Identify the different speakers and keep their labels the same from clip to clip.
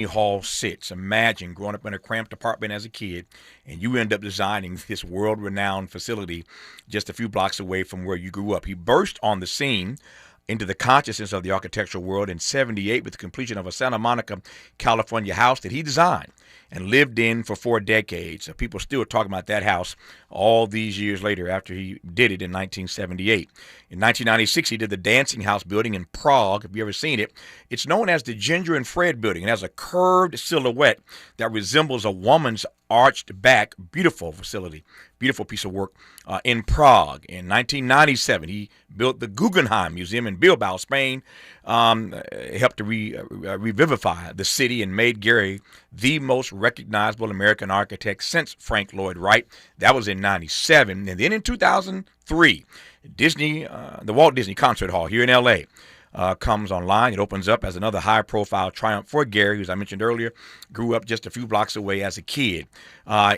Speaker 1: Hall sits. Imagine growing up in a cramped apartment as a kid, and you end up designing this world-renowned facility just a few blocks away from where you grew up. He burst on the scene into the consciousness of the architectural world in '78 with the completion of a Santa Monica, California house that he designed and lived in for 4 decades. People still talking about that house all these years later after he did it in 1978. In 1996, he did the Dancing House building in Prague. If you've ever seen it, it's known as the Ginger and Fred building. It has a curved silhouette that resembles a woman's arched back. Beautiful facility, beautiful piece of work in Prague. In 1997, he built the Guggenheim Museum in Bilbao, Spain, helped to revivify the city and made Gehry the most recognizable American architect since Frank Lloyd Wright. That was in '97. And then in 2003, the Walt Disney Concert Hall here in L.A. Comes online. It opens up as another high-profile triumph for Gehry, who, as I mentioned earlier, grew up just a few blocks away as a kid.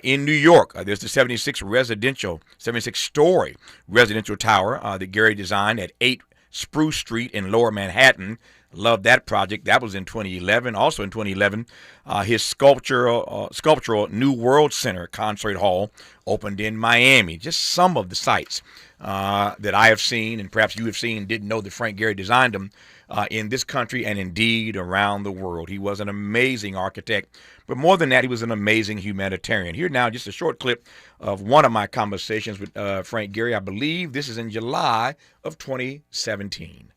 Speaker 1: In New York, there's the 76-story residential tower that Gehry designed at 8 Spruce Street in Lower Manhattan. Love that project. That was in 2011. Also in 2011, his sculptural New World Center Concert Hall opened in Miami. Just some of the sites that I have seen, and perhaps you have seen, didn't know that Frank Gehry designed them in this country and indeed around the world. He was an amazing architect, but more than that, he was an amazing humanitarian. Here now, just a short clip of one of my conversations with Frank Gehry. I believe this is in July of 2017.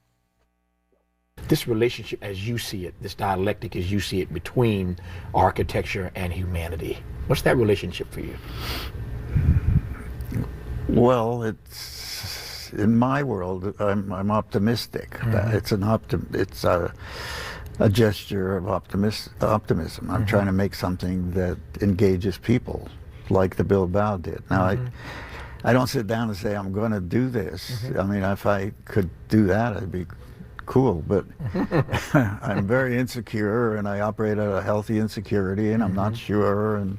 Speaker 1: This relationship as you see it, this dialectic as you see it between architecture and humanity, what's that relationship for you?
Speaker 2: Well, it's in my world. I'm optimistic. Mm-hmm. It's a gesture of optimism. I'm trying to make something that engages people, like the Bilbao did. Now, I don't sit down and say I'm going to do this. I mean, if I could do that, I'd be cool. But I'm very insecure, and I operate at a healthy insecurity, and I'm not sure, and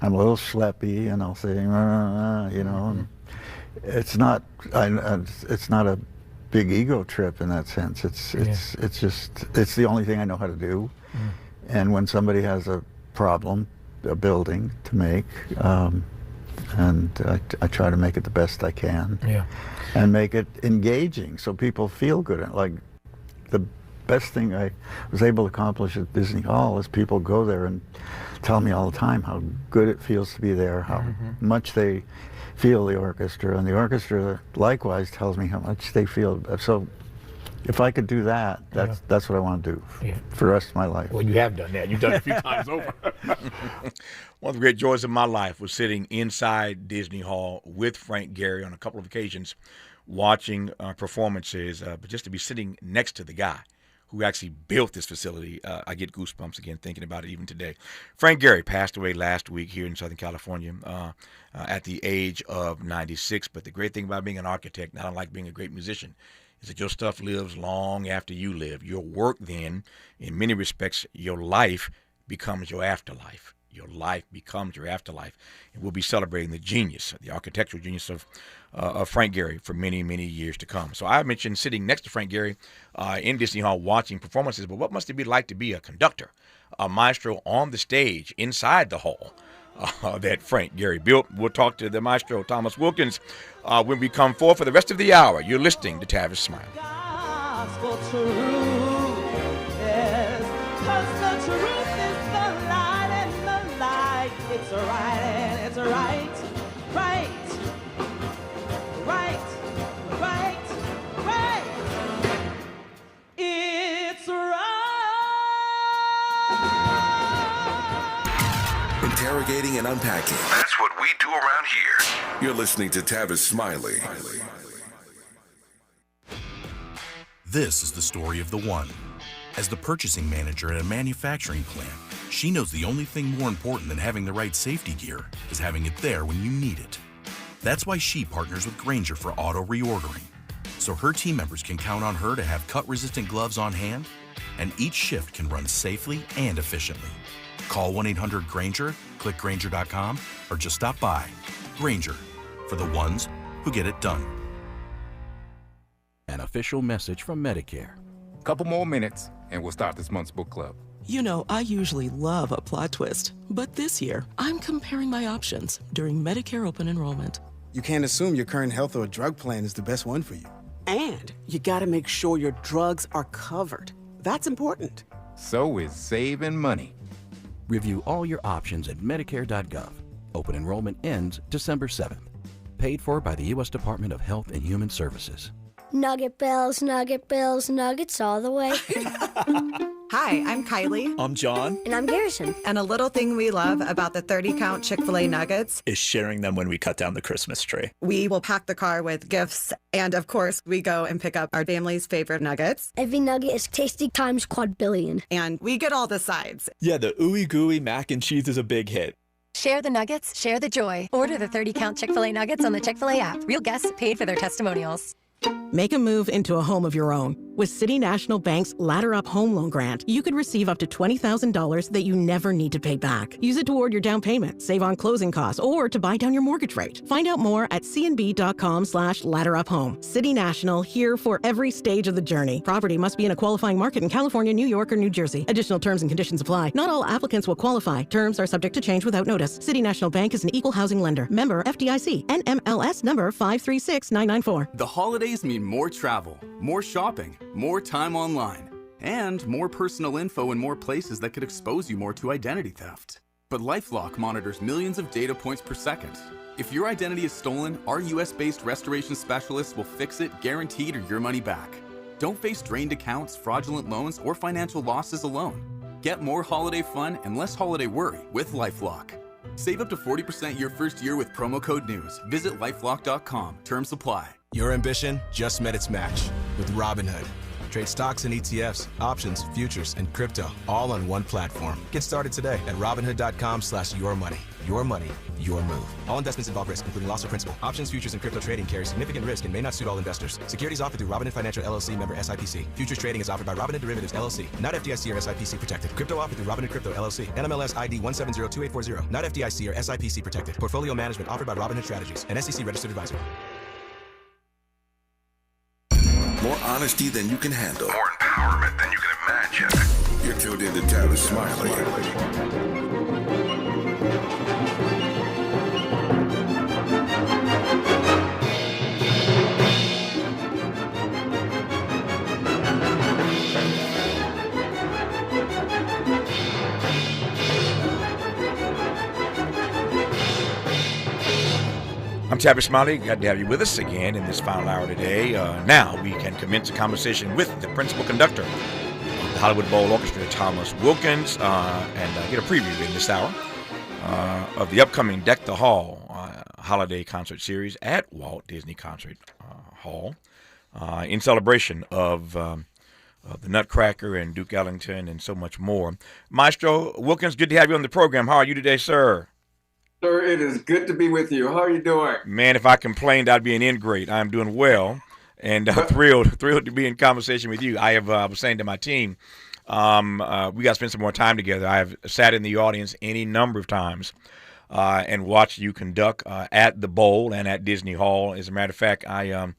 Speaker 2: I'm a little schleppy, and I'll say, you know. And it's not a big ego trip in that sense. It's the only thing I know how to do. And when somebody has a problem, a building to make, and I try to make it the best I can, and make it engaging so people feel good. Like the best thing I was able to accomplish at Disney Hall is people go there and tell me all the time how good it feels to be there, how much they feel the orchestra, and the orchestra likewise tells me how much they feel. So if I could do that, that's what I want to do for the rest of my life.
Speaker 1: Well, you have done that. You've done it a few times over. One of the great joys of my life was sitting inside Disney Hall with Frank Gehry on a couple of occasions, watching performances, but just to be sitting next to the guy who actually built this facility, I get goosebumps again thinking about it even today. Frank Gehry passed away last week here in Southern California at the age of 96. But the great thing about being an architect, not unlike being a great musician, is that your stuff lives long after you live. Your work then, in many respects, your life becomes your afterlife. Your life becomes your afterlife. And we'll be celebrating the genius, the architectural genius of Frank Gehry for many, many years to come. So I mentioned sitting next to Frank Gehry in Disney Hall watching performances, but what must it be like to be a conductor, a maestro on the stage inside the hall that Frank Gehry built? We'll talk to the maestro, Thomas Wilkins, when we come forward for the rest of the hour. You're listening to Tavis Smiley.
Speaker 3: Gospel truth, yes, 'cause the truth is the light, and the light, it's right, and it's right, right. It's right.
Speaker 4: Interrogating and unpacking.
Speaker 5: That's what we do around here.
Speaker 4: You're listening to Tavis Smiley.
Speaker 6: This is the story of the one. As the purchasing manager at a manufacturing plant, she knows the only thing more important than having the right safety gear is having it there when you need it. That's why she partners with Grainger for auto reordering, so her team members can count on her to have cut-resistant gloves on hand, and each shift can run safely and efficiently. Call 1-800-GRAINGER, click Grainger.com, or just stop by. Grainger, for the ones who get it done.
Speaker 7: An official message from Medicare.
Speaker 8: Couple more minutes, and we'll start this month's book club.
Speaker 7: You know, I usually love a plot twist, but this year, I'm comparing my options during Medicare open enrollment.
Speaker 8: You can't assume your current health or drug plan is the best one for you.
Speaker 9: And you gotta make sure your drugs are covered. That's important.
Speaker 10: So is saving money.
Speaker 11: Review all your options at Medicare.gov. Open enrollment ends December 7th. Paid for by the U.S. Department of Health and Human Services.
Speaker 12: Nugget Bells, nuggets all the way.
Speaker 13: Hi, I'm Kylie.
Speaker 14: I'm John.
Speaker 12: And I'm Garrison.
Speaker 13: And a little thing we love about the 30-count Chick-fil-A nuggets
Speaker 14: is sharing them when we cut down the Christmas tree.
Speaker 13: We will pack the car with gifts. And of course, we go and pick up our family's favorite nuggets.
Speaker 12: Every nugget is tasty times quadrillion.
Speaker 13: And we get all the sides.
Speaker 14: Yeah, the ooey gooey mac and cheese is a big hit.
Speaker 15: Share the nuggets, share the joy. Order the 30-count Chick-fil-A nuggets on the Chick-fil-A app. Real guests paid for their testimonials.
Speaker 7: Make a move into a home of your own. With City National Bank's Ladder Up Home Loan Grant, you could receive up to $20,000 that you never need to pay back. Use it toward your down payment, save on closing costs, or to buy down your mortgage rate. Find out more at cnb.com/ladderuphome. City National, here for every stage of the journey. Property must be in a qualifying market in California, New York, or New Jersey. Additional terms and conditions apply. Not all applicants will qualify. Terms are subject to change without notice. City National Bank is an equal housing lender. Member FDIC. NMLS number 536994.
Speaker 16: The holidays mean more travel, more shopping, more time online, and more personal info in more places that could expose you more to identity theft. But LifeLock monitors millions of data points per second. If your identity is stolen, our US-based restoration specialists will fix it, guaranteed, or your money back. Don't face drained accounts, fraudulent loans, or financial losses alone. Get more holiday fun and less holiday worry with LifeLock. Save up to 40% your first year with promo code NEWS. Visit lifelock.com. Terms apply.
Speaker 17: Your ambition just met its match with Robinhood. Trade stocks and ETFs, options, futures, and crypto all on one platform. Get started today at Robinhood.com/yourmoney. Your money, your move. All investments involve risk, including loss of principal. Options, futures, and crypto trading carry significant risk and may not suit all investors. Securities offered through Robinhood Financial LLC, member SIPC. Futures trading is offered by Robinhood Derivatives LLC, not FDIC or SIPC protected. Crypto offered through Robinhood Crypto LLC, NMLS ID 1702840, not FDIC or SIPC protected. Portfolio management offered by Robinhood Strategies, an SEC registered advisor.
Speaker 4: More honesty than you can handle.
Speaker 5: More empowerment than you can imagine.
Speaker 4: You're tuned in to Tavis Smiley.
Speaker 1: I'm Tavis Smiley. Glad to have you with us again in this final hour today. Now we can commence a conversation with the principal conductor of the Hollywood Bowl Orchestra, Thomas Wilkins, and get a preview in this hour of the upcoming Deck the Hall holiday concert series at Walt Disney Concert Hall in celebration of the Nutcracker and Duke Ellington and so much more. Maestro Wilkins, good to have you on the program. How are you today, sir?
Speaker 18: Sir, it is good to be with you. How are you doing?
Speaker 1: Man, if I complained, I'd be an ingrate. I'm doing well, and thrilled to be in conversation with you. I was saying to my team, we got to spend some more time together. I have sat in the audience any number of times and watched you conduct at the Bowl and at Disney Hall. As a matter of fact, I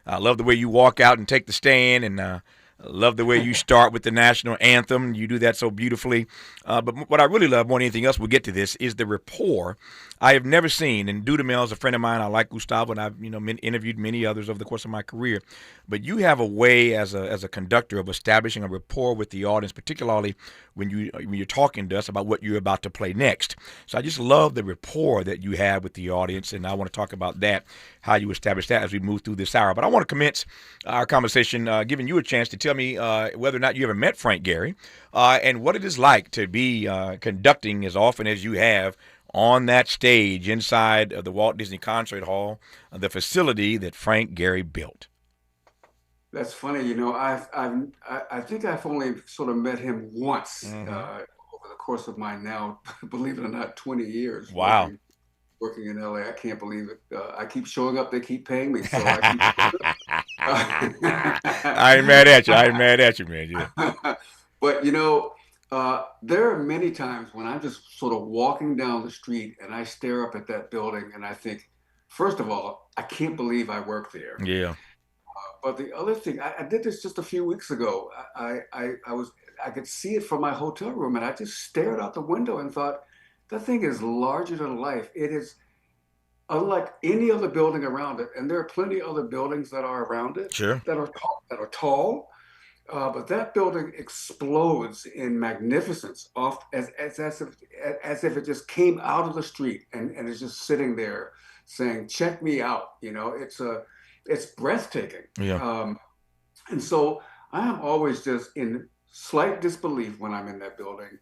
Speaker 1: love the way you walk out and take the stand, and love the way you start with the national anthem. You do that so beautifully. But what I really love more than anything else, we'll get to this, is the rapport I have never seen. And Dudamel is a friend of mine. I like Gustavo, and I've interviewed many others over the course of my career. But you have a way as a conductor of establishing a rapport with the audience, particularly when you're talking to us about what you're about to play next. So I just love the rapport that you have with the audience, and I want to talk about that, how you establish that as we move through this hour. But I want to commence our conversation giving you a chance to tell me whether or not you ever met Frank Gehry and what it is like to be conducting as often as you have on that stage inside of the Walt Disney Concert Hall, the facility that Frank Gehry built.
Speaker 18: That's funny. I think I've only sort of met him once over the course of my now, believe it or not, 20 years.
Speaker 1: Wow.
Speaker 18: Working in LA. I can't believe it. I keep showing up. They keep paying me. So I
Speaker 1: ain't mad at you. I ain't mad at you, man. Yeah.
Speaker 18: But, there are many times when I'm just sort of walking down the street and I stare up at that building and I think, first of all, I can't believe I work there.
Speaker 1: Yeah.
Speaker 18: But the other thing, I did this just a few weeks ago. I was I could see it from my hotel room, and I just stared out the window and thought, that thing is larger than life. It is unlike any other building around it, and there are plenty of other buildings that are around it
Speaker 1: Sure.
Speaker 18: that are tall. But that building explodes in magnificence, off as if it just came out of the street and is just sitting there saying, "Check me out." You know, it's breathtaking.
Speaker 1: Yeah.
Speaker 18: And so I am always just in slight disbelief when I'm in that building,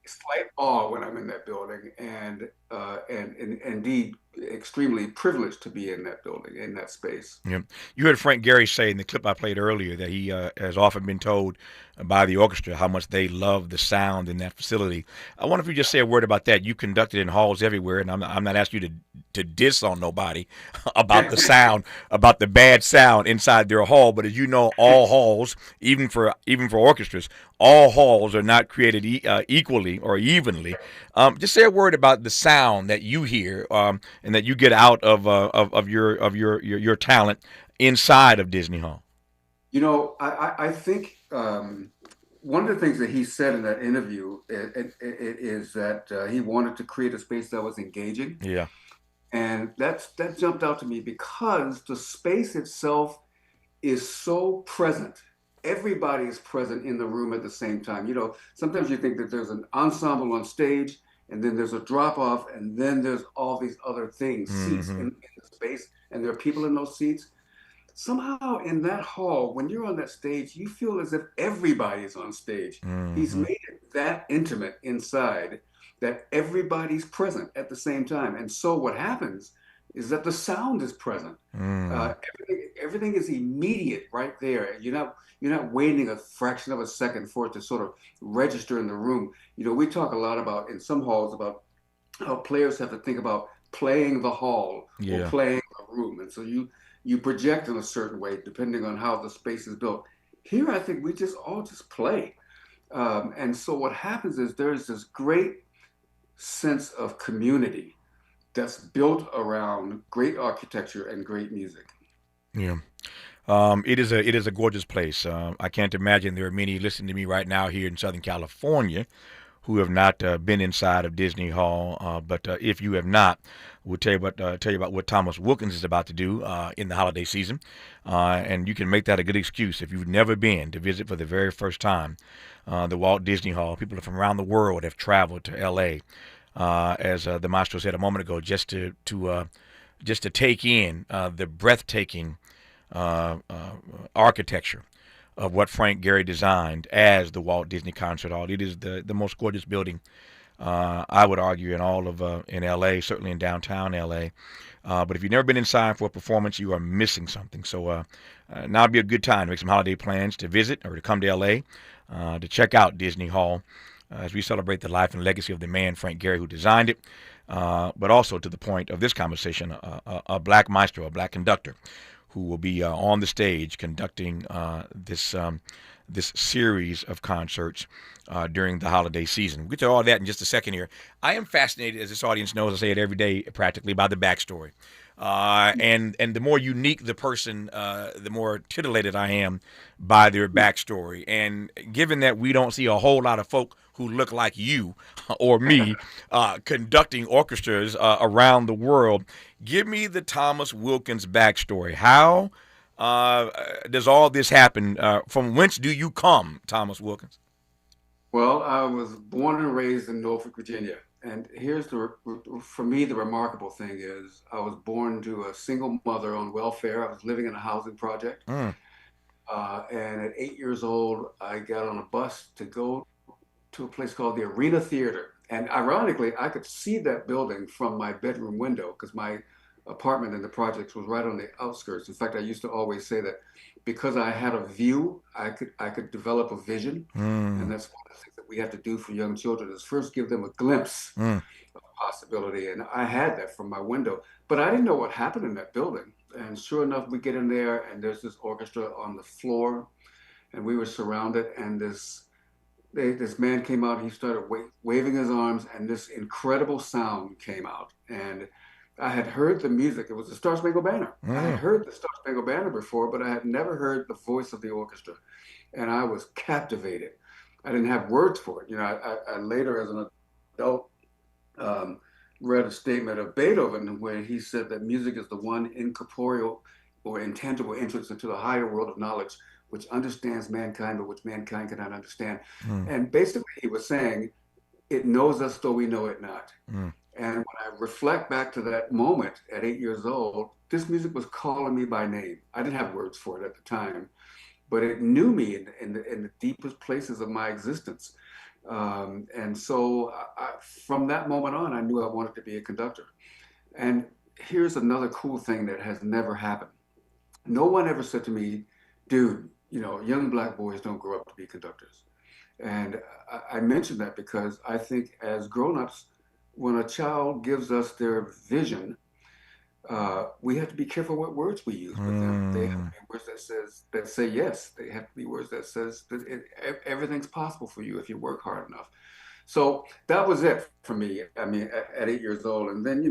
Speaker 18: slight awe when I'm in that building, and indeed extremely privileged to be in that building, in that space.
Speaker 1: Yeah. You heard Frank Gehry say in the clip I played earlier that he has often been told by the orchestra how much they love the sound in that facility. I wonder if you just say a word about that. You conducted in halls everywhere, and I'm not asking you to diss on nobody about the sound, about the bad sound inside their hall. But as you know, all halls, even for orchestras, all halls are not created equally or evenly. Just say a word about the sound that you hear and that you get out of your talent inside of Disney Hall.
Speaker 18: You know, I think one of the things that he said in that interview is that he wanted to create a space that was engaging.
Speaker 1: Yeah.
Speaker 18: And that jumped out to me because the space itself is so present. Everybody is present in the room at the same time. You know, sometimes you think that there's an ensemble on stage, and then there's a drop off, and then there's all these other things, seats in the space, and there are people in those seats. Somehow in that hall, when you're on that stage, you feel as if everybody is on stage. He's made it that intimate inside that everybody's present at the same time. And so what happens is that the sound is present. Everything is immediate right there. You're not waiting a fraction of a second for it to sort of register in the room. You know, we talk a lot about in some halls about how players have to think about playing the hall or playing a room. And so you project in a certain way depending on how the space is built. Here, I think we all just play. And so what happens is there's this great sense of community that's built around great architecture and great music.
Speaker 1: Yeah. It is a gorgeous place. I can't imagine there are many listening to me right now here in Southern California who have not been inside of Disney Hall. But if you have not, we'll tell you about what Thomas Wilkins is about to do in the holiday season. And you can make that a good excuse if you've never been to visit for the very first time the Walt Disney Hall. People from around the world have traveled to L.A., as the maestro said a moment ago, just to take in the breathtaking architecture of what Frank Gehry designed as the Walt Disney Concert Hall. It is the most gorgeous building, I would argue, in all of in L.A., certainly in downtown L.A. But if you've never been inside for a performance, you are missing something. So now would be a good time to make some holiday plans to visit or to come to L.A. To check out Disney Hall as we celebrate the life and legacy of the man, Frank Gehry, who designed it, but also to the point of this conversation, a black maestro, a black conductor, who will be on the stage conducting this series of concerts during the holiday season. We'll get to all that in just a second here. I am fascinated, as this audience knows, I say it every day practically, by the backstory. And the more unique the person, the more titillated I am by their backstory. And given that we don't see a whole lot of folk who look like you or me conducting orchestras around the world, give me the Thomas Wilkins backstory. How does all this happen? From whence do you come, Thomas Wilkins?
Speaker 18: Well, I was born and raised in Norfolk, Virginia. And here's for me, the remarkable thing is I was born to a single mother on welfare. I was living in a housing project. And at 8 years old, I got on a bus to go to a place called the Arena Theater. And ironically, I could see that building from my bedroom window because my apartment in the projects was right on the outskirts. In fact, I used to always say that because I had a view, I could develop a vision. And that's one of the things that we have to do for young children is first give them a glimpse of possibility. And I had that from my window, but I didn't know what happened in that building. And sure enough, we get in there and there's this orchestra on the floor and we were surrounded, and this man came out, he started waving his arms, and this incredible sound came out. And I had heard the music. It was the Star Spangled Banner. I had heard the Star Spangled Banner before, but I had never heard the voice of the orchestra. And I was captivated. I didn't have words for it. I later, as an adult, read a statement of Beethoven where he said that music is the one incorporeal or intangible entrance into the higher world of knowledge, which understands mankind, but which mankind cannot understand. And basically, he was saying, it knows us though we know it not. And when I reflect back to that moment at 8 years old, this music was calling me by name. I didn't have words for it at the time, but it knew me in the deepest places of my existence. And so from that moment on, I knew I wanted to be a conductor. And here's another cool thing that has never happened. No one ever said to me, dude, young black boys don't grow up to be conductors. And I mention that because I think as grownups, when a child gives us their vision, we have to be careful what words we use with them. They have to be words that say yes. They have to be words that says that everything's possible for you if you work hard enough. So that was it for me. I mean, at 8 years old, and then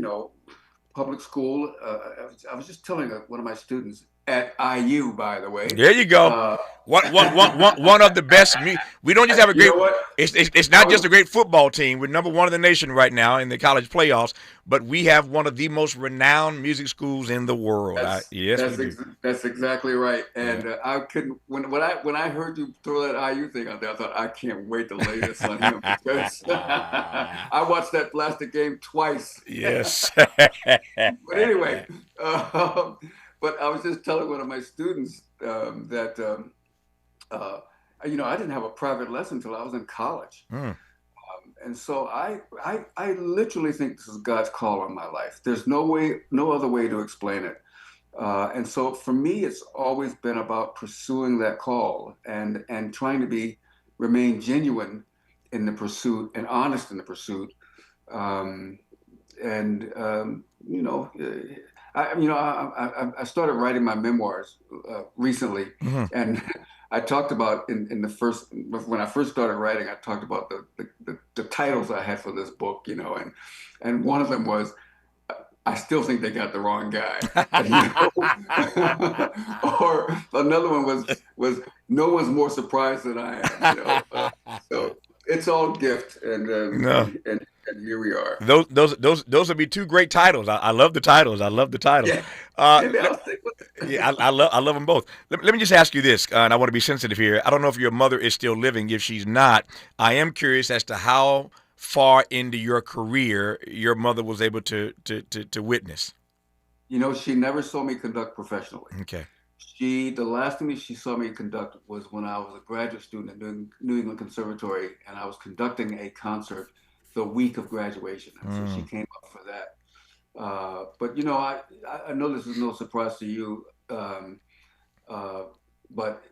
Speaker 18: public school. I was just telling one of my students at IU, by the way.
Speaker 1: There you go. One of the best. We don't just have a great. It's not just a great football team. We're number one in the nation right now in the college playoffs, but we have one of the most renowned music schools in the world.
Speaker 18: That's exactly right. And I couldn't when I heard you throw that IU thing out there, I thought I can't wait to lay this on him because I watched that plastic game twice.
Speaker 1: Yes.
Speaker 18: But anyway. But I was just telling one of my students that, I didn't have a private lesson until I was in college. And so I literally think this is God's call on my life. There's no other way to explain it. And so for me, it's always been about pursuing that call and trying to remain genuine in the pursuit and honest in the pursuit. I started writing my memoirs recently, and I talked about when I first started writing, I talked about the titles I had for this book, and one of them was, I still think they got the wrong guy. Or another one was no one's more surprised than I am. So it's all gift, and here we are.
Speaker 1: Those would be two great titles. I love the titles. I love them both. Let me just ask you this, and I want to be sensitive here. I don't know if your mother is still living. If she's not, I am curious as to how far into your career your mother was able to witness.
Speaker 18: She never saw me conduct professionally.
Speaker 1: Okay.
Speaker 18: The last thing she saw me conduct was when I was a graduate student at New England Conservatory, and I was conducting a concert the week of graduation. And so she came up for that. But I know this is no surprise to you, but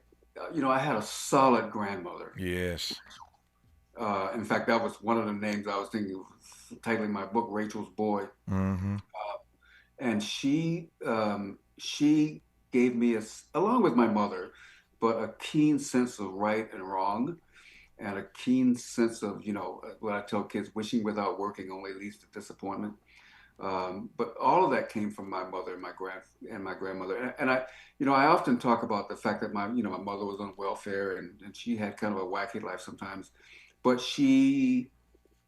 Speaker 18: I had a solid grandmother.
Speaker 1: Yes.
Speaker 18: In fact, that was one of the names I was thinking of titling my book, Rachel's Boy. And she gave me along with my mother, but a keen sense of right and wrong, and a keen sense of, what I tell kids, wishing without working only leads to disappointment. But all of that came from my mother and my grandmother. And I often talk about the fact that my mother was on welfare and she had kind of a wacky life sometimes, but she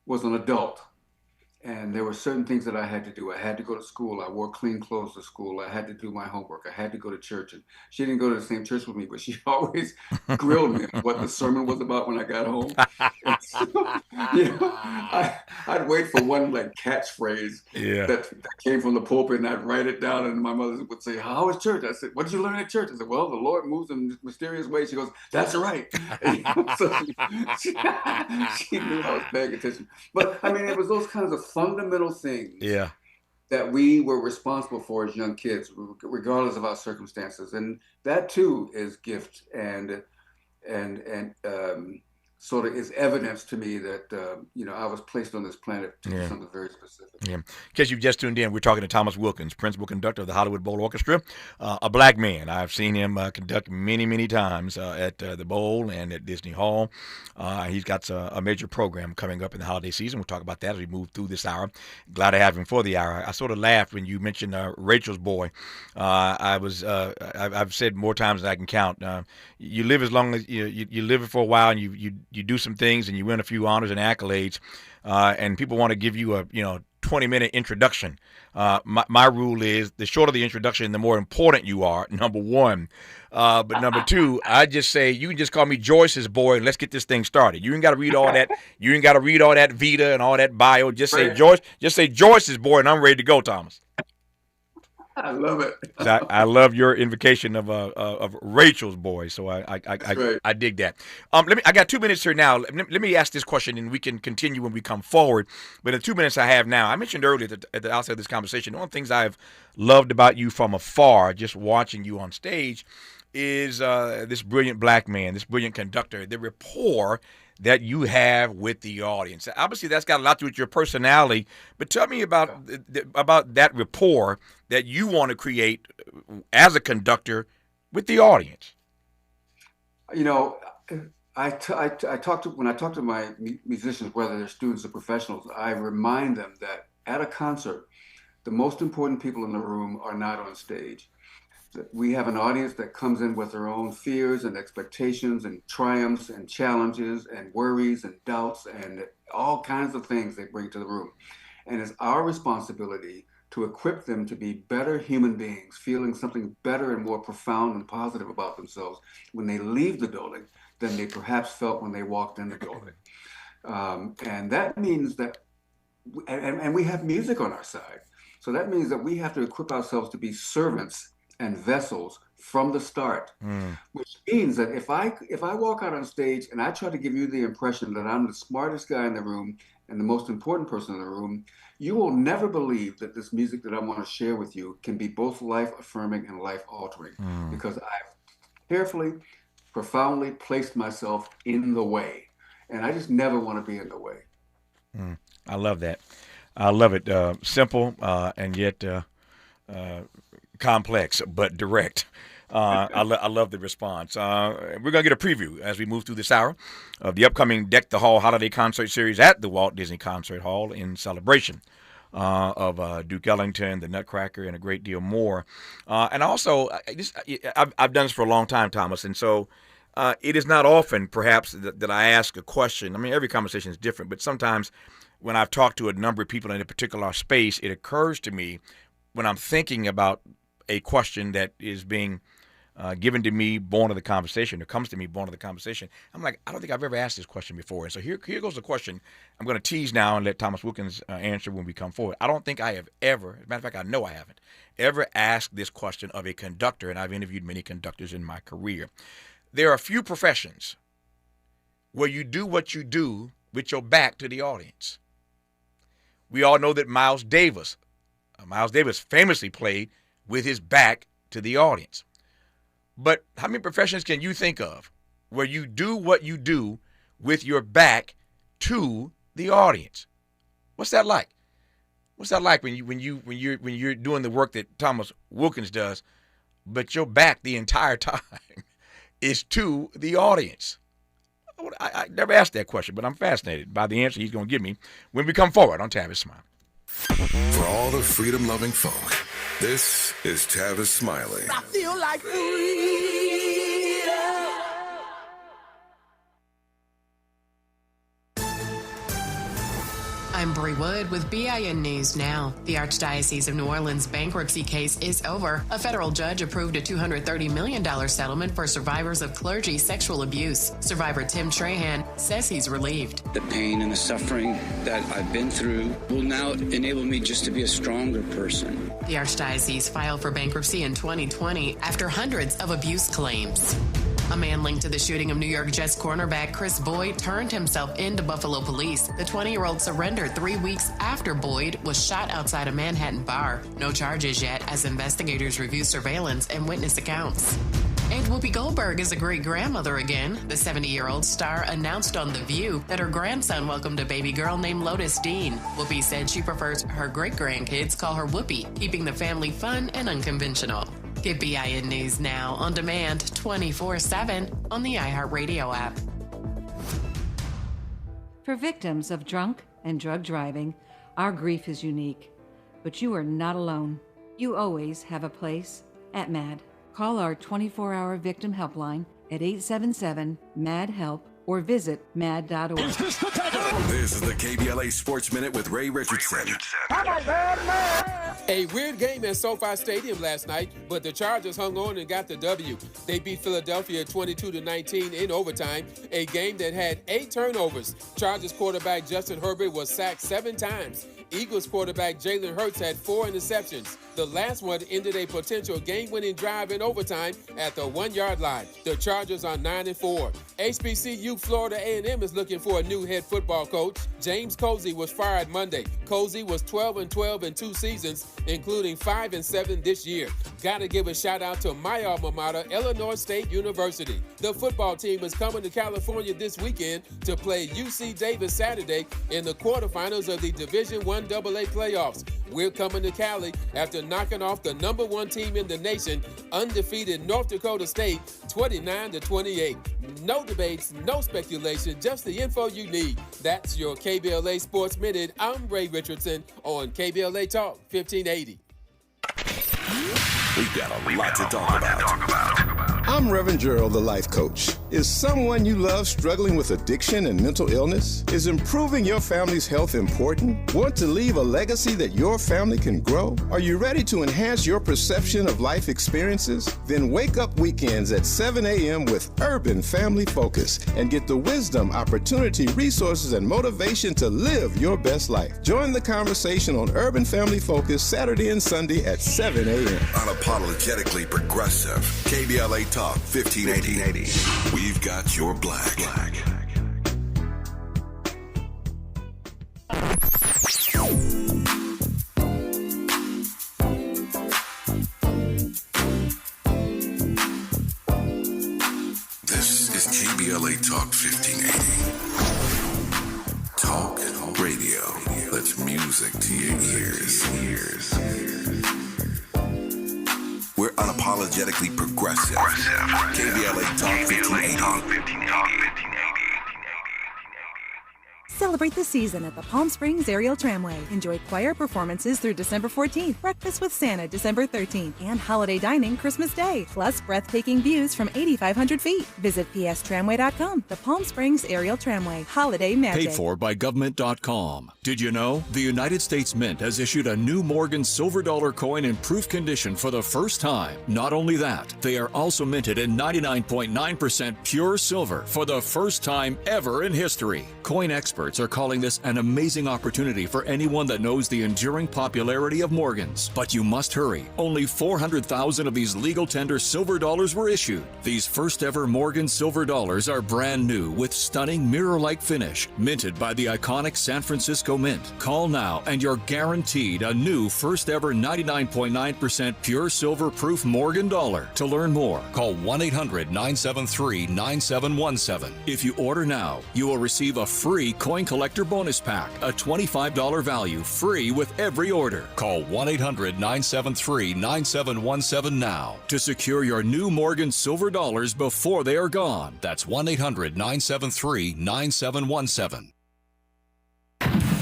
Speaker 18: was an adult. And there were certain things that I had to do. I had to go to school. I wore clean clothes to school. I had to do my homework. I had to go to church. And she didn't go to the same church with me, but she always grilled me on what the sermon was about when I got home. So, I'd wait for one catchphrase that came from the pulpit, and I'd write it down. And my mother would say, "How was church?" I said, "What did you learn at church?" I said, "Well, the Lord moves in mysterious ways." She goes, "That's right." So she knew I was paying attention. But I mean, it was those kinds of fundamental things that we were responsible for as young kids, regardless of our circumstances, and that too is gift and sort of is evidence to me that I was placed on this planet to do something very specific.
Speaker 1: In case you've just tuned in, we're talking to Thomas Wilkins, principal conductor of the Hollywood Bowl Orchestra, a black man. I've seen him conduct many times at the Bowl and at Disney Hall. He's got a major program coming up in the holiday season. We'll talk about that as we move through this hour. Glad to have him for the hour. I sort of laughed when you mentioned Rachel's Boy. I've said more times than I can count. You live as long as you live it for a while, and you you do some things and you win a few honors and accolades, and people want to give you a 20-minute introduction. My rule is the shorter the introduction, the more important you are, number one. But number two, I just say you can just call me Joyce's boy and let's get this thing started. You ain't got to read all that. You ain't got to read all that Vita and all that bio. Just say Joyce. Just say Joyce's boy, and I'm ready to go, Thomas.
Speaker 18: I love it.
Speaker 1: I love your invocation of Rachel's boy. So I dig that. I got 2 minutes here now. Let me ask this question, and we can continue when we come forward. But in the 2 minutes I have now, I mentioned earlier at the outset of this conversation, one of the things I've loved about you from afar, just watching you on stage, is this brilliant black man, this brilliant conductor, the rapport that you have with the audience. Obviously, that's got a lot to do with your personality, but tell me about that rapport that you want to create as a conductor with the audience.
Speaker 18: When I talk to my musicians, whether they're students or professionals, I remind them that at a concert, the most important people in the room are not on stage. We have an audience that comes in with their own fears and expectations and triumphs and challenges and worries and doubts and all kinds of things they bring to the room. And it's our responsibility to equip them to be better human beings, feeling something better and more profound and positive about themselves when they leave the building than they perhaps felt when they walked in the building. And that means that, and we have music on our side. So that means that we have to equip ourselves to be servants and vessels from the start, which means that if I walk out on stage and I try to give you the impression that I'm the smartest guy in the room and the most important person in the room, you will never believe that this music that I want to share with you can be both life-affirming and life-altering, because I've carefully, profoundly placed myself in the way, and I just never want to be in the way.
Speaker 1: I love that. I love it. Simple and yet complex, but direct. I love the response. We're going to get a preview as we move through this hour of the upcoming Deck the Hall Holiday Concert Series at the Walt Disney Concert Hall in celebration of Duke Ellington, the Nutcracker, and a great deal more. And also, I've done this for a long time, Thomas, and so it is not often, perhaps, that I ask a question. I mean, every conversation is different, but sometimes when I've talked to a number of people in a particular space, it occurs to me when I'm thinking about a question that is being given to me, born of the conversation, or comes to me, born of the conversation. I'm like, I don't think I've ever asked this question before. And so here goes the question. I'm going to tease now and let Thomas Wilkins answer when we come forward. I don't think I have ever, as a matter of fact, I know I haven't, ever asked this question of a conductor, and I've interviewed many conductors in my career. There are a few professions where you do what you do with your back to the audience. We all know that Miles Davis famously played with his back to the audience. But how many professions can you think of where you do what you do with your back to the audience? What's that like? What's that like when you're doing the work that Thomas Wilkins does, but your back the entire time is to the audience? I never asked that question, but I'm fascinated by the answer he's going to give me when we come forward on Tavis Smiley.
Speaker 4: For all the freedom-loving folk, this is Tavis Smiley.
Speaker 3: I feel like freedom.
Speaker 19: I'm Bree Wood with BIN News Now. The Archdiocese of New Orleans bankruptcy case is over. A federal judge approved a $230 million settlement for survivors of clergy sexual abuse. Survivor Tim Trahan says he's relieved.
Speaker 20: The pain and the suffering that I've been through will now enable me just to be a stronger person.
Speaker 19: The Archdiocese filed for bankruptcy in 2020 after hundreds of abuse claims. A man linked to the shooting of New York Jets cornerback Chris Boyd turned himself in to Buffalo police. The 20-year-old surrendered 3 weeks after Boyd was shot outside a Manhattan bar. No charges yet as investigators review surveillance and witness accounts. And Whoopi Goldberg is a great-grandmother again. The 70-year-old star announced on The View that her grandson welcomed a baby girl named Lotus Dean. Whoopi said she prefers her great-grandkids call her Whoopi, keeping the family fun and unconventional. Get BIN News Now on demand 24/7 on the iHeartRadio app.
Speaker 21: For victims of drunk and drug driving, our grief is unique. But you are not alone. You always have a place at MAD. Call our 24-hour victim helpline at 877-MAD-HELP or visit mad.org.
Speaker 4: This is the KBLA Sports Minute with Ray Richardson.
Speaker 2: A weird game at SoFi Stadium last night, but the Chargers hung on and got the W. They beat Philadelphia 22-19 in overtime, a game that had 8 turnovers. Chargers quarterback Justin Herbert was sacked 7 times. Eagles quarterback Jalen Hurts had 4 interceptions. The last one ended a potential game-winning drive in overtime at the 1-yard line. The Chargers are 9-4. HBCU Florida A&M is looking for a new head football coach. James Cozy was fired Monday. Cozy was 12-12 in 2 seasons, including 5-7 this year. Gotta give a shout out to my alma mater, Illinois State University. The football team is coming to California this weekend to play UC Davis Saturday in the quarterfinals of the Division I AA playoffs. We're coming to Cali after knocking off the number 1 team in the nation, undefeated North Dakota State, 29-28. No debates, no speculation, just the info you need. That's your KBLA Sports Minute. I'm Ray Richardson on KBLA Talk 1580.
Speaker 4: We've got a lot to talk about.
Speaker 22: I'm Reverend Gerald, the life coach. Is someone you love struggling with addiction and mental illness? Is improving your family's health important? Want to leave a legacy that your family can grow? Are you ready to enhance your perception of life experiences? Then wake up weekends at 7 a.m. with Urban Family Focus and get the wisdom, opportunity, resources, and motivation to live your best life. Join the conversation on Urban Family Focus Saturday and Sunday at 7 a.m.
Speaker 4: Unapologetically progressive. KBLA Talk 1580. We've got your black. This is KBLA Talk 1580. Talk radio. That's music to your ears. We're unapologetically progressive. KBLA Talk 1580.
Speaker 23: Celebrate the season at the Palm Springs Aerial Tramway. Enjoy choir performances through December 14th, breakfast with Santa December 13th, and holiday dining Christmas Day, plus breathtaking views from 8,500 feet. Visit pstramway.com. The Palm Springs Aerial Tramway. Holiday magic.
Speaker 24: Paid for by government.com. Did you know the United States Mint has issued a new Morgan silver dollar coin in proof condition for the first time? Not only that, they are also minted in 99.9% pure silver for the first time ever in history. Coin experts are calling this an amazing opportunity for anyone that knows the enduring popularity of Morgans. But you must hurry. Only 400,000 of these legal tender silver dollars were issued. These first ever Morgan silver dollars are brand new with stunning mirror-like finish, minted by the iconic San Francisco Mint. Call now and you're guaranteed a new first ever 99.9% pure silver proof Morgan dollar. To learn more, call 1-800-973-9717. If you order now, you will receive a free coin collector bonus pack, a $25 value, free with every order. Call 1-800-973-9717 now to secure your new Morgan silver dollars before they are gone. That's 1-800-973-9717.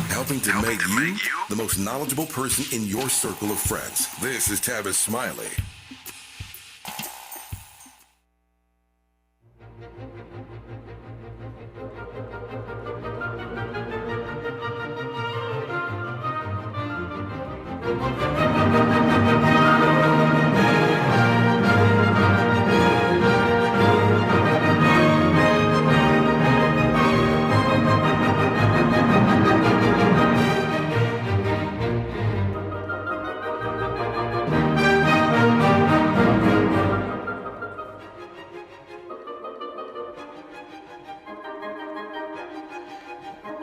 Speaker 4: Helping to make you the most knowledgeable person in your circle of friends. This is Tavis Smiley.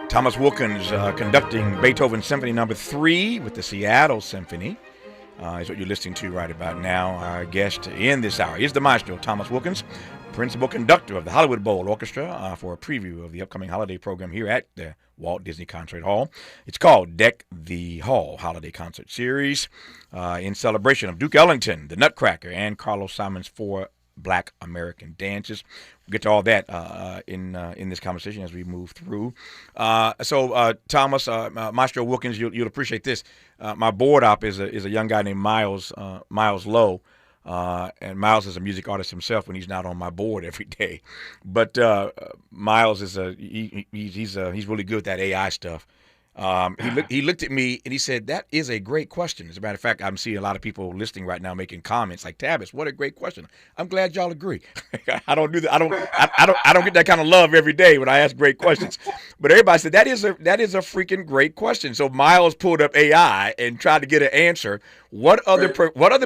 Speaker 1: Thomas Wilkins conducting Beethoven Symphony No. 3 with the Seattle Symphony is what you're listening to right about now. Our guest in this hour is the maestro, Thomas Wilkins, principal conductor of the Hollywood Bowl Orchestra, for a preview of the upcoming holiday program here at the Walt Disney Concert Hall. It's called Deck the Hall Holiday Concert Series in celebration of Duke Ellington, the Nutcracker, and Carlos Simon's 4 Black American dances. We'll get to all that in this conversation as we move through. So Thomas, Maestro Wilkins, you'll appreciate this. My board op is a young guy named Miles Lowe. And Miles is a music artist himself when he's not on my board every day. But Miles is he's really good at that AI stuff. He looked at me and he said, "That is a great question." As a matter of fact, I'm seeing a lot of people listening right now making comments like, "Tavis, what a great question." I'm glad y'all agree. I don't do that. I don't get that kind of love every day when I ask great questions. But everybody said that is a freaking great question. So Miles pulled up AI and tried to get an answer. What other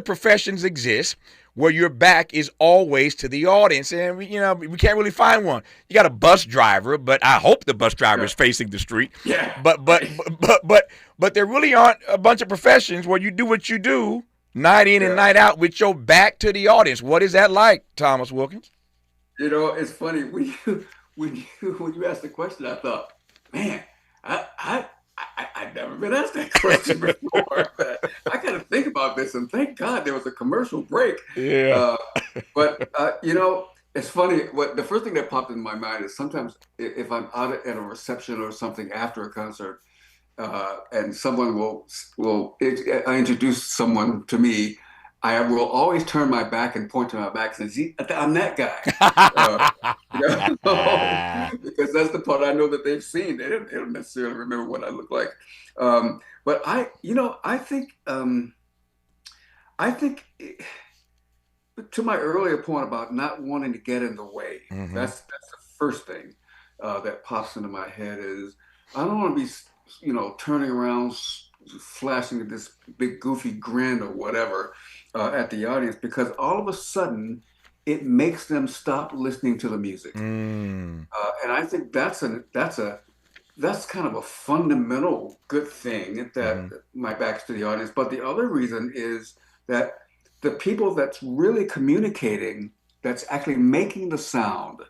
Speaker 1: professions exist where your back is always to the audience? And we can't really find one. You got a bus driver, but I hope the bus driver is facing the street.
Speaker 18: Yeah.
Speaker 1: But there really aren't a bunch of professions where you do what you do night in and night out with your back to the audience. What is that like, Thomas Wilkins?
Speaker 18: It's funny when you asked the question, I thought, man, I'd never been asked that question before. I got to think about this, and thank God there was a commercial break.
Speaker 1: Yeah.
Speaker 18: But it's funny. The first thing that popped in my mind is sometimes if I'm out at a reception or something after a concert, and someone will introduce someone to me, I will always turn my back and point to my back and say, "See, I'm that guy," because that's the part I know that they've seen. They don't necessarily remember what I look like. But I think to my earlier point about not wanting to get in the way, that's the first thing that pops into my head is I don't want to be, turning around, flashing this big goofy grin or whatever at the audience, because all of a sudden it makes them stop listening to the music. And I think that's kind of a fundamental good thing that my back's to the audience. But the other reason is that the people that's really communicating, that's actually making the sound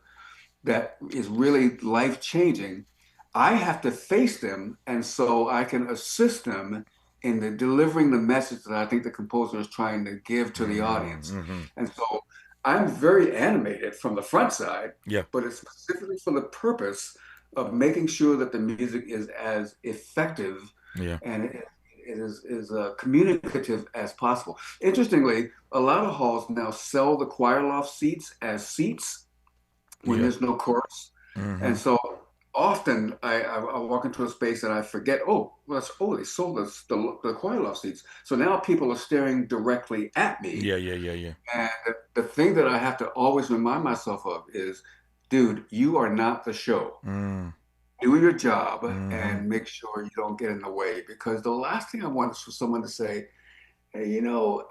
Speaker 18: that is really life-changing, I have to face them, and so I can assist them in delivering the message that I think the composer is trying to give to the audience. And so I'm very animated from the front side, but it's specifically for the purpose of making sure that the music is as effective and it is communicative as possible. Interestingly, a lot of halls now sell the choir loft seats as seats when there's no chorus. And so often I walk into a space and I forget, they sold the choir loft seats. So now people are staring directly at me.
Speaker 1: Yeah.
Speaker 18: And the thing that I have to always remind myself of is, dude, you are not the show. Do your job and make sure you don't get in the way, because the last thing I want is for someone to say, "Hey,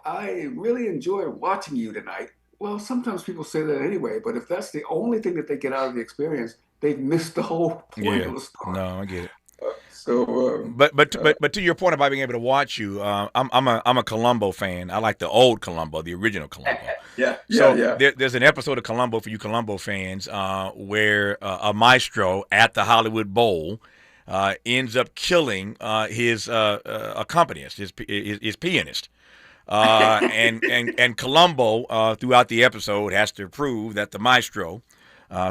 Speaker 18: I really enjoy watching you tonight." Well, sometimes people say that anyway, but if that's the only thing that they get out of the experience, they've missed the whole point of the story.
Speaker 1: No, I get it.
Speaker 18: But
Speaker 1: to your point about being able to watch you, I'm a Columbo fan. I like the old Columbo, the original Columbo. There's an episode of Columbo for you Columbo fans where a maestro at the Hollywood Bowl ends up killing his accompanist, his pianist. And Columbo throughout the episode has to prove that the maestro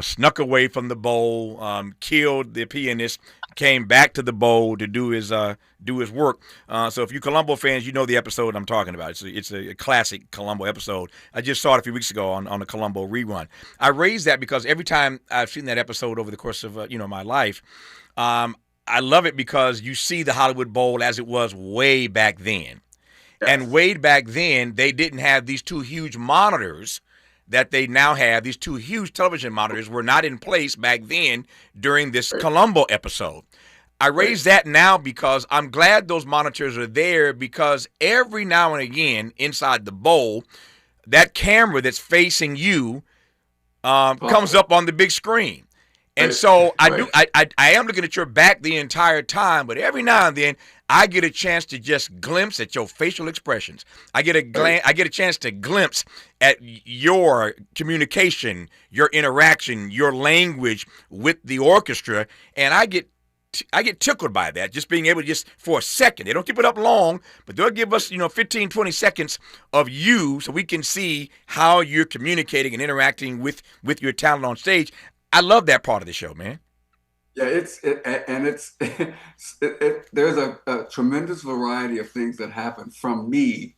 Speaker 1: snuck away from the bowl, killed the pianist, came back to the bowl to do his work. So if you Columbo fans, you know the episode I'm talking about. It's a classic Columbo episode. I just saw it a few weeks ago on the Columbo rerun. I raised that because every time I've seen that episode over the course of my life, I love it because you see the Hollywood Bowl as it was way back then. And way back then, they didn't have these two huge monitors that they now have. These two huge television monitors were not in place back then during this Columbo episode. I raise that now because I'm glad those monitors are there, because every now and again inside the bowl, that camera that's facing you comes up on the big screen. And so I am looking at your back the entire time, but every now and then I get a chance to just glimpse at your facial expressions. I get a chance to glimpse at your communication, your interaction, your language with the orchestra, and I get tickled by that, just being able to just for a second. They don't keep it up long, but they'll give us 15, 20 seconds of you so we can see how you're communicating and interacting with your talent on stage. I love that part of the show, man.
Speaker 18: Yeah, there's a tremendous variety of things that happen from me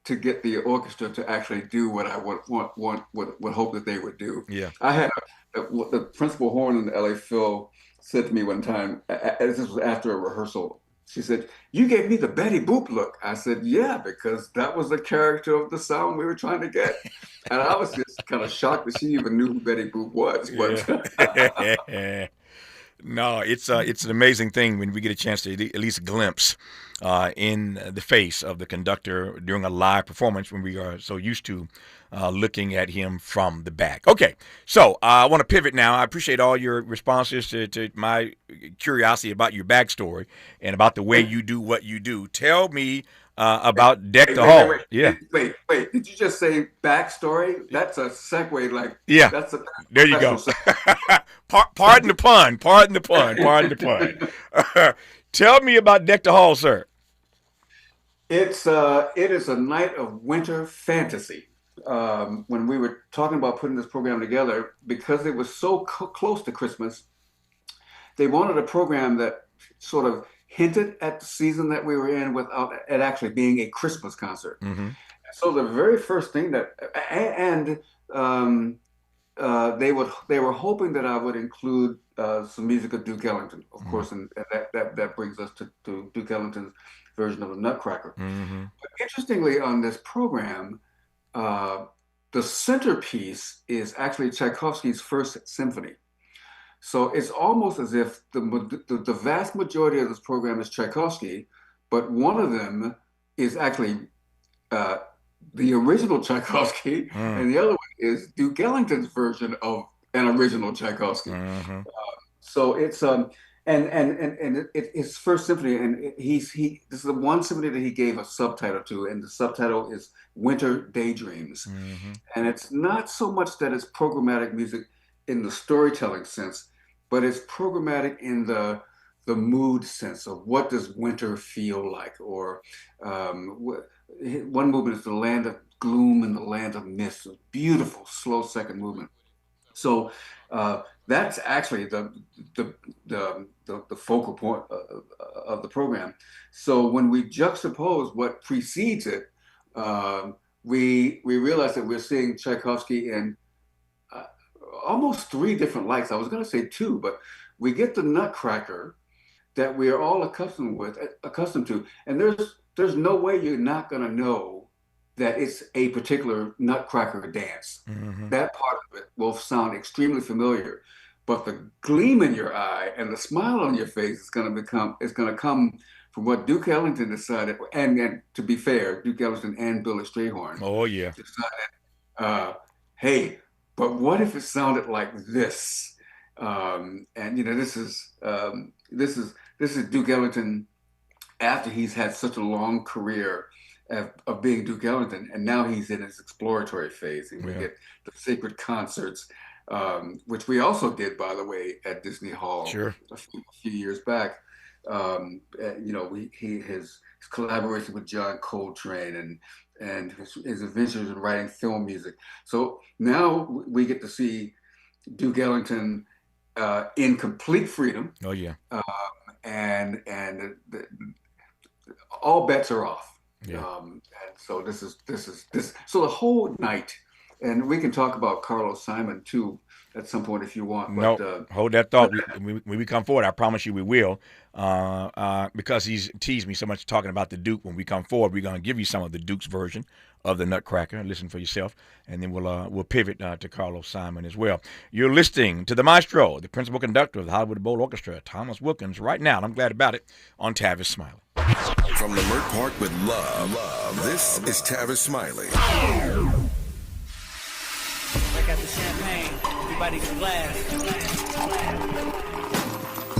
Speaker 18: to get the orchestra to actually do what I would hope that they would do.
Speaker 1: Yeah.
Speaker 18: I had the principal horn in the LA Phil said to me one time, this was after a rehearsal, she said, "You gave me the Betty Boop look." I said, "Yeah, because that was the character of the sound we were trying to get." And I was just kind of shocked that she even knew who Betty Boop was. But
Speaker 1: Yeah. No, it's an amazing thing when we get a chance to at least glimpse in the face of the conductor during a live performance when we are so used to looking at him from the back. Okay, so I want to pivot now. I appreciate all your responses to my curiosity about your backstory and about the way you do what you do. Tell me about Deck the Hall.
Speaker 18: Wait. Did you just say backstory? That's a segue. Like,
Speaker 1: yeah.
Speaker 18: That's a
Speaker 1: there you go. Pardon the pun. Pardon the pun. Tell me about Deck the Hall, sir.
Speaker 18: It is a night of winter fantasy. When we were talking about putting this program together, because it was so close to Christmas, they wanted a program that sort of hinted at the season that we were in without it actually being a Christmas concert.
Speaker 1: Mm-hmm.
Speaker 18: So the very first thing that, they were hoping that I would include some music of Duke Ellington, of course, and that brings us to Duke Ellington's version of the Nutcracker.
Speaker 1: Mm-hmm.
Speaker 18: But interestingly, on this program, the centerpiece is actually Tchaikovsky's First Symphony. So it's almost as if the vast majority of this program is Tchaikovsky, but one of them is actually the original Tchaikovsky, and the other one is Duke Ellington's version of an original Tchaikovsky.
Speaker 1: Mm-hmm.
Speaker 18: So it's his First Symphony, and this is the one symphony that he gave a subtitle to, and the subtitle is Winter Daydreams.
Speaker 1: Mm-hmm.
Speaker 18: And it's not so much that it's programmatic music in the storytelling sense, but it's programmatic in the mood sense of what does winter feel like, or one movement is the land of gloom and the land of mist, a beautiful slow second movement. So that's actually the focal point of the program. So when we juxtapose what precedes it, we realize that we're seeing Tchaikovsky in almost three different lights. I was going to say two, but we get the Nutcracker that we are all accustomed to, and there's no way you're not going to know that it's a particular Nutcracker dance.
Speaker 1: Mm-hmm.
Speaker 18: That part of it will sound extremely familiar, but the gleam in your eye and the smile on your face is going to come from what Duke Ellington decided, and to be fair, Duke Ellington and Billy Strayhorn.
Speaker 1: Oh yeah.
Speaker 18: Decided, hey, but what if it sounded like this? And this is Duke Ellington after he's had such a long career of being Duke Ellington, and now he's in his exploratory phase, and we get the sacred concerts, which we also did, by the way, at Disney Hall a few years back. His collaboration with John Coltrane and his adventures in writing film music. So now we get to see Duke Ellington in complete freedom.
Speaker 1: Oh yeah.
Speaker 18: And all bets are off.
Speaker 1: Yeah.
Speaker 18: And so this. So the whole night, and we can talk about Carlos Simon too at some point if you want. But,
Speaker 1: no, hold that thought. When we come forward, I promise you we will. Because he's teased me so much talking about the Duke. When we come forward, we're going to give you some of the Duke's version of the Nutcracker. Listen for yourself, and then we'll pivot to Carlos Simon as well. You're listening to the maestro, the principal conductor of the Hollywood Bowl Orchestra, Thomas Wilkins, right now, and I'm glad about it, on Tavis Smiley.
Speaker 4: From Leimert Park with love, this is Tavis Smiley.
Speaker 3: I got the champagne. Everybody's glass.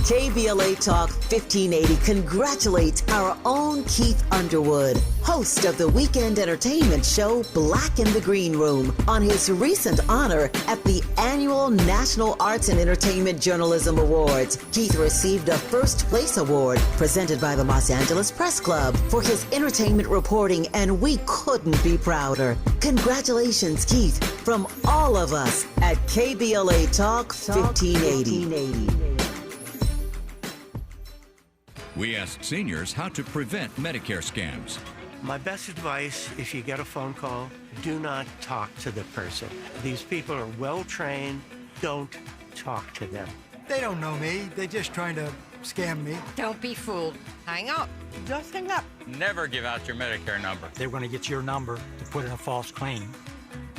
Speaker 6: KBLA Talk 1580 congratulates our own Keith Underwood, host of the weekend entertainment show Black in the Green Room, on his recent honor at the annual National Arts and Entertainment Journalism Awards. Keith received a first place award presented by the Los Angeles Press Club for his entertainment reporting, and we couldn't be prouder. Congratulations, Keith, from all of us at KBLA Talk 1580.
Speaker 8: We asked seniors how to prevent Medicare scams. My best advice, if you get a phone call, do not talk to the person. These people are well trained. Don't talk to them.
Speaker 9: They don't know me. They're just trying to scam me.
Speaker 10: Don't be fooled. Hang up.
Speaker 9: Just hang up.
Speaker 11: Never give out your Medicare number.
Speaker 9: They're going to get your number to put in a false claim.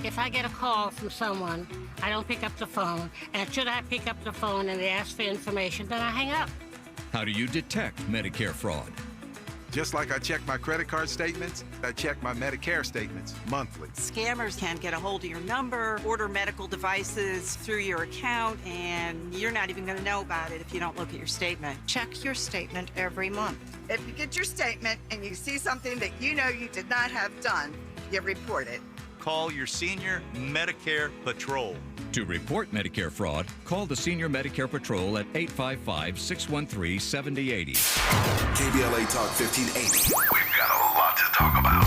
Speaker 25: If I get a call from someone, I don't pick up the phone. And should I pick up the phone and they ask for information, then I hang up.
Speaker 24: How do you detect Medicare fraud?
Speaker 26: Just like I check my credit card statements, I check my Medicare statements monthly.
Speaker 27: Scammers can get a hold of your number, order medical devices through your account, and you're not even going to know about it if you don't look at your statement.
Speaker 10: Check your statement every month.
Speaker 28: If you get your statement and you see something that you know you did not have done, you report it.
Speaker 29: Call your senior Medicare Patrol.
Speaker 24: To report Medicare fraud, call the Senior Medicare Patrol at 855-613-7080.
Speaker 4: KBLA Talk 1580.
Speaker 5: We've got a lot to talk about.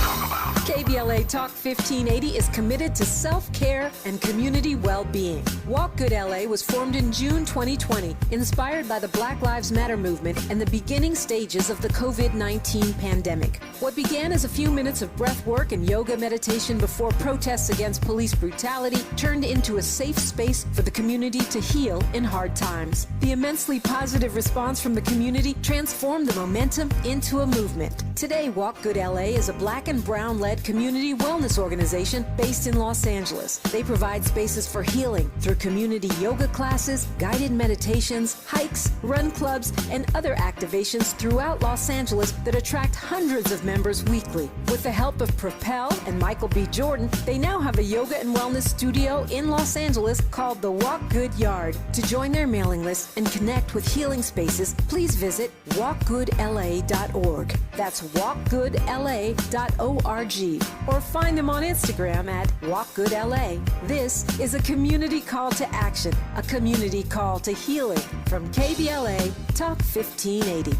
Speaker 30: KBLA Talk 1580 is committed to self-care and community well-being. Walk Good LA was formed in June 2020, inspired by the Black Lives Matter movement and the beginning stages of the COVID-19 pandemic. What began as a few minutes of breath work and yoga meditation before protests against police brutality turned into a safe space for the community to heal in hard times. The immensely positive response from the community transformed the momentum into a movement. Today, Walk Good LA is a Black and Brown-led community wellness organization based in Los Angeles. They provide spaces for healing through community yoga classes, guided meditations, hikes, run clubs, and other activations throughout Los Angeles that attract hundreds of members weekly. With the help of Propel and Michael B. Jordan, they now have a yoga and wellness studio in Los Angeles called the Walk Good Yard. To join their mailing list and connect with healing spaces, please visit walkgoodla.org. That's walkgoodla.org. Or find them on Instagram at walkgoodla. This is a community call to action, a community call to healing from KBLA Talk 1580.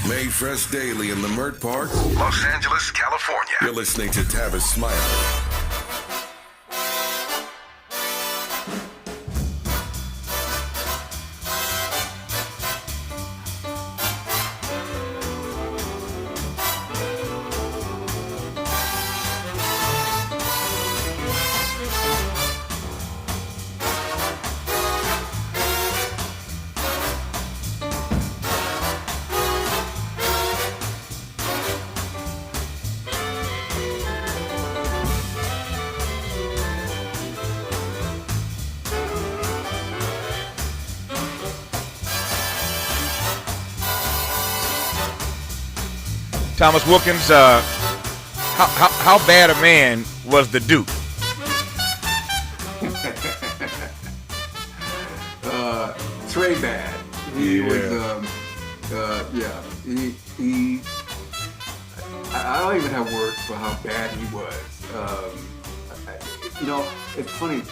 Speaker 4: Made fresh daily in the Mert Park,
Speaker 5: Los Angeles, California.
Speaker 4: You're listening to Tavis Smiley.
Speaker 1: Thomas Wilkins, how bad a man was the Duke?
Speaker 18: Trey bad. He was, I don't even have words for how bad he was. It's funny.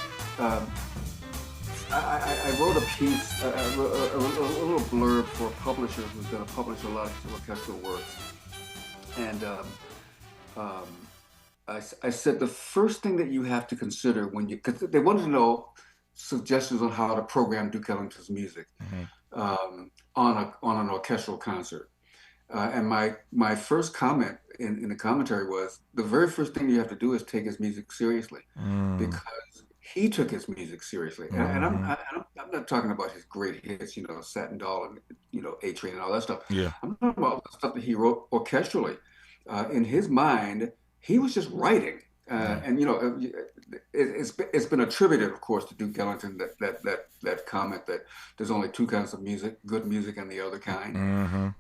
Speaker 18: I wrote a piece, a little blurb for a publisher who's going to publish a lot of orchestral works. And I said the first thing that you have to consider because they wanted to know suggestions on how to program Duke Ellington's music on an orchestral concert. And my first comment in the commentary was the very first thing you have to do is take his music seriously, because he took his music seriously. And I'm not talking about his great hits, Satin Doll and A Train and all that stuff.
Speaker 1: Yeah.
Speaker 18: I'm talking about the stuff that he wrote orchestrally. In his mind, he was just writing. And it's been attributed, of course, to Duke Ellington that comment that there's only two kinds of music: good music and the other kind.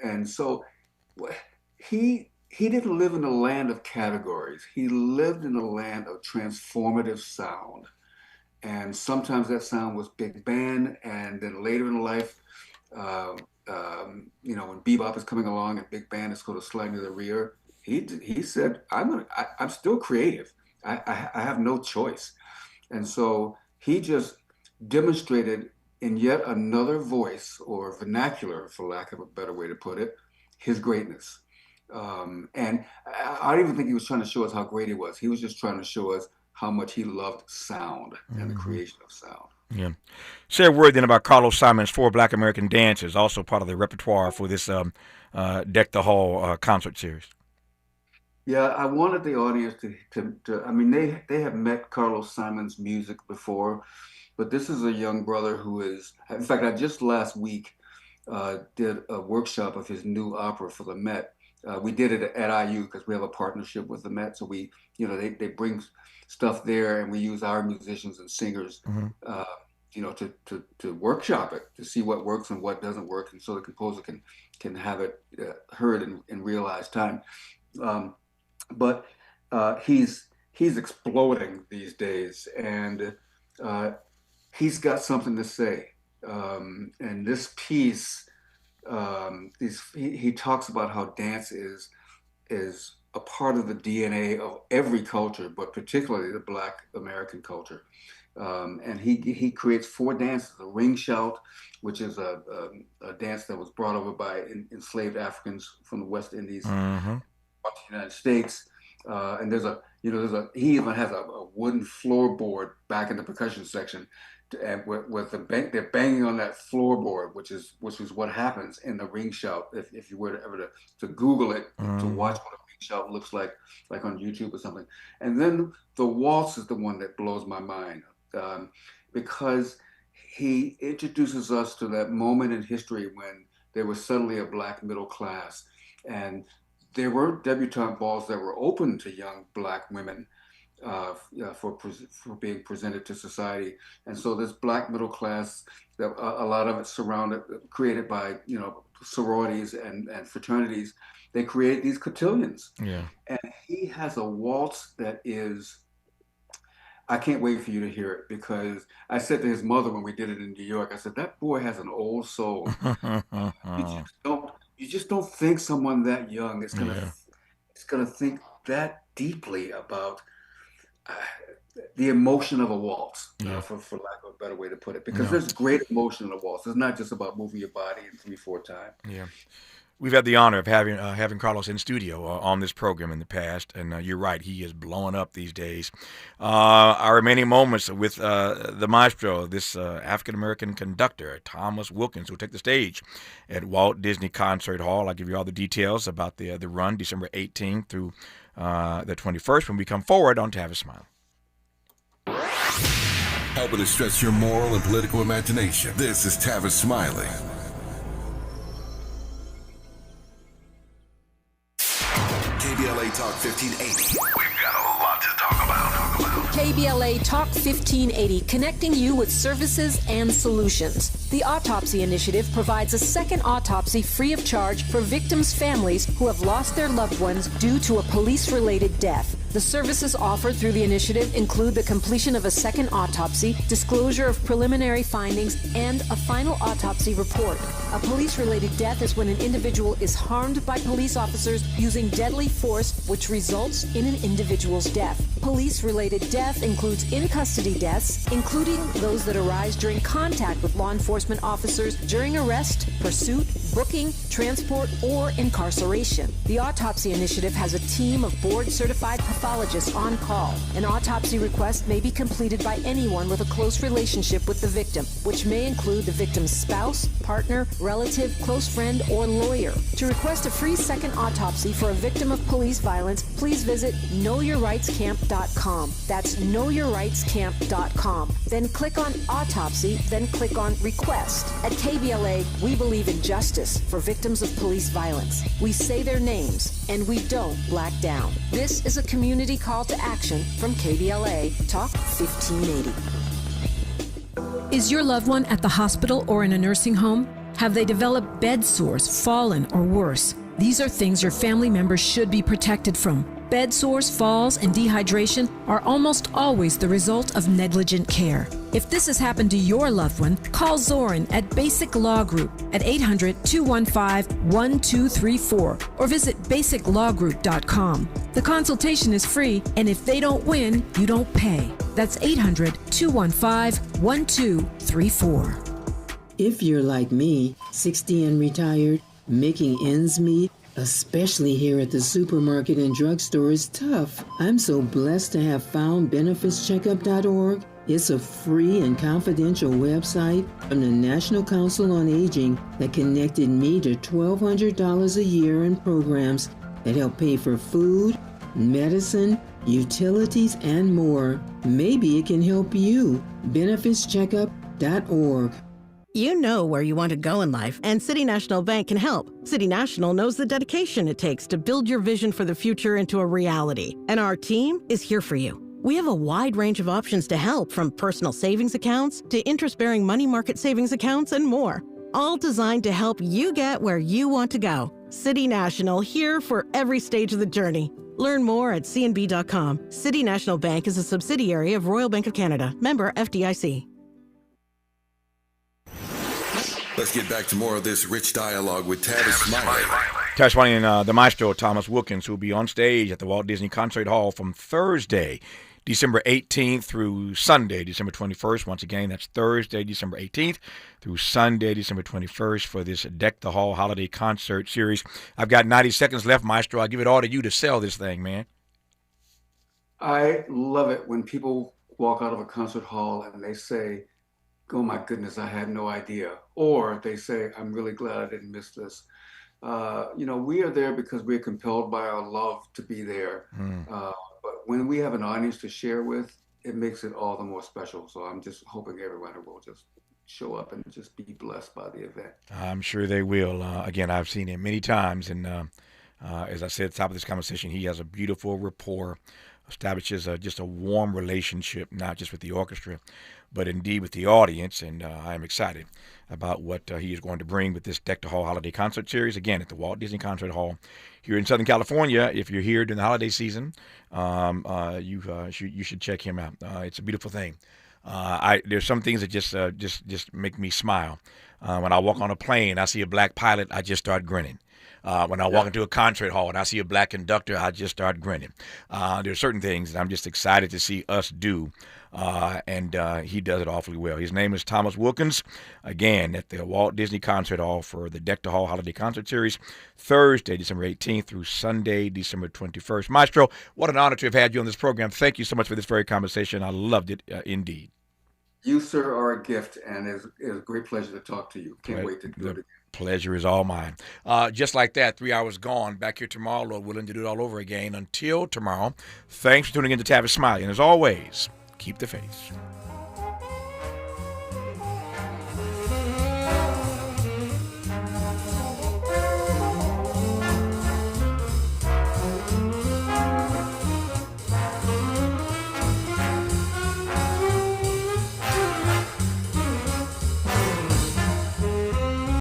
Speaker 18: And so he didn't live in a land of categories. He lived in a land of transformative sound. And sometimes that sound was big band, and then later in life, when bebop is coming along and big band is sort of sliding to the rear, he said, I'm still creative. I have no choice. And so he just demonstrated in yet another voice, or vernacular, for lack of a better way to put it, his greatness. And I don't even think he was trying to show us how great he was. He was just trying to show us how much he loved sound and the creation of sound.
Speaker 1: Yeah. Say a word then about Carlos Simon's 4 Black American dances, also part of the repertoire for this Deck the Hall concert series.
Speaker 18: Yeah, I wanted the audience to I mean, they have met Carlos Simon's music before, but this is a young brother who is, in fact, I just last week did a workshop of his new opera for the Met. We did it at IU because we have a partnership with the Met. So we, they bring stuff there and we use our musicians and singers, to workshop it, to see what works and what doesn't work. And so the composer can have it heard in realized time. But he's exploding these days, and he's got something to say. And this piece, he talks about how dance is a part of the DNA of every culture, but particularly the Black American culture. And he creates 4 dances: a ring shout, which is a dance that was brought over by enslaved Africans from the West Indies. The United States, and he even has a wooden floorboard back in the percussion section, and they're banging on that floorboard, which is what happens in the ring shout. If you were to ever to Google it, to watch what a ring shout looks like on YouTube or something. And then the waltz is the one that blows my mind, because he introduces us to that moment in history when there was suddenly a Black middle class, and there were debutante balls that were open to young Black women for being presented to society. And so this Black middle class, a lot of it created by sororities and fraternities, they create these cotillions.
Speaker 1: Yeah.
Speaker 18: And he has a waltz that is, I can't wait for you to hear it, because I said to his mother when we did it in New York, I said, that boy has an old soul. You just don't think someone that young is gonna think that deeply about the emotion of a waltz, for lack of a better way to put it. Because there's great emotion in a waltz. It's not just about moving your body in 3/4 time.
Speaker 1: Yeah. We've had the honor of having Carlos in studio on this program in the past, and you're right, he is blowing up these days. Our remaining moments with the maestro, this African-American conductor, Thomas Wilkins, will take the stage at Walt Disney Concert Hall. I'll give you all the details about the run, December 18th through the 21st, when we come forward on Tavis Smiley.
Speaker 4: Helping to stretch your moral and political imagination. This is Tavis Smiley. KBLA Talk 1580.
Speaker 5: We've got a lot to talk about.
Speaker 30: KBLA Talk 1580, connecting you with services and solutions. The Autopsy Initiative provides a second autopsy free of charge for victims' families who have lost their loved ones due to a police-related death. The services offered through the initiative include the completion of a second autopsy, disclosure of preliminary findings, and a final autopsy report. A police-related death is when an individual is harmed by police officers using deadly force, which results in an individual's death. Police-related death includes in-custody deaths, including those that arise during contact with law enforcement officers during arrest, pursuit, booking, transport, or incarceration. The Autopsy Initiative has a team of board-certified pathologists on call. An autopsy request may be completed by anyone with a close relationship with the victim, which may include the victim's spouse, partner, relative, close friend, or lawyer. To request a free second autopsy for a victim of police violence, please visit knowyourrightscamp.com. That's knowyourrightscamp.com. Then click on Autopsy, then click on Request. At KBLA, we believe in justice for victims of police violence. We say their names, and we don't black down. This is a community call to action from KBLA Talk 1580. Is your loved one at the hospital or in a nursing home? Have they developed bed sores, fallen, or worse? These are things your family members should be protected from. Bed sores, falls, and dehydration are almost always the result of negligent care. If this has happened to your loved one, call Zoran at Basic Law Group at 800-215-1234 or visit basiclawgroup.com. The consultation is free, and if they don't win, you don't pay. That's 800-215-1234.
Speaker 7: If you're like me, 60 and retired, making ends meet, especially here at the supermarket and drugstore, is tough. I'm so blessed to have found benefitscheckup.org. It's a free and confidential website from the National Council on Aging that connected me to $1,200 a year in programs that help pay for food, medicine, utilities, and more. Maybe it can help you. BenefitsCheckup.org.
Speaker 2: You know where you want to go in life, and City National Bank can help. City National knows the dedication it takes to build your vision for the future into a reality, and our team is here for you. We have a wide range of options to help, from personal savings accounts to interest-bearing money market savings accounts and more, all designed to help you get where you want to go. City National, here for every stage of the journey. Learn more at cnb.com. City National Bank is a subsidiary of Royal Bank of Canada, member FDIC.
Speaker 4: Let's get back to more of this rich dialogue with Tavis Smiley.
Speaker 1: Tavis Smiley and the maestro, Thomas Wilkins, who will be on stage at the Walt Disney Concert Hall from Thursday, December 18th through Sunday, December 21st. Once again, that's Thursday, December 18th through Sunday, December 21st for this Deck the Hall Holiday Concert Series. I've got 90 seconds left, maestro. I'll give it all to you to sell this thing, man.
Speaker 18: I love it when people walk out of a concert hall and they say, oh my goodness, I had no idea. Or they say, I'm really glad I didn't miss this. We are there because we're compelled by our love to be there. But when we have an audience to share with, it makes it all the more special. So I'm just hoping everyone will just show up and just be blessed by the event.
Speaker 1: I'm sure they will. Again, I've seen him many times. And as I said at the top of this conversation, he has a beautiful rapport, establishes just a warm relationship, not just with the orchestra, but indeed with the audience. And I am excited about what he is going to bring with this Deck the Hall Holiday Concert Series, again, at the Walt Disney Concert Hall here in Southern California. If you're here during the holiday season, you should check him out. It's a beautiful thing. There's some things that just make me smile. When I walk on a plane, I see a black pilot, I just start grinning. When I walk into a concert hall and I see a black conductor, I just start grinning. There are certain things that I'm just excited to see us do, and he does it awfully well. His name is Thomas Wilkins, again, at the Walt Disney Concert Hall for the Deck the Hall Holiday Concert Series, Thursday, December 18th through Sunday, December 21st. Maestro, what an honor to have had you on this program. Thank you so much for this very conversation. I loved it, indeed.
Speaker 18: You, sir, are a gift, and it's a great pleasure to talk to you. Can't wait to do it again.
Speaker 1: Pleasure is all mine. Just like that, 3 hours gone. Back here tomorrow, Lord willing, to do it all over again. Until tomorrow, thanks for tuning in to Tavis Smiley. And as always, keep the faith.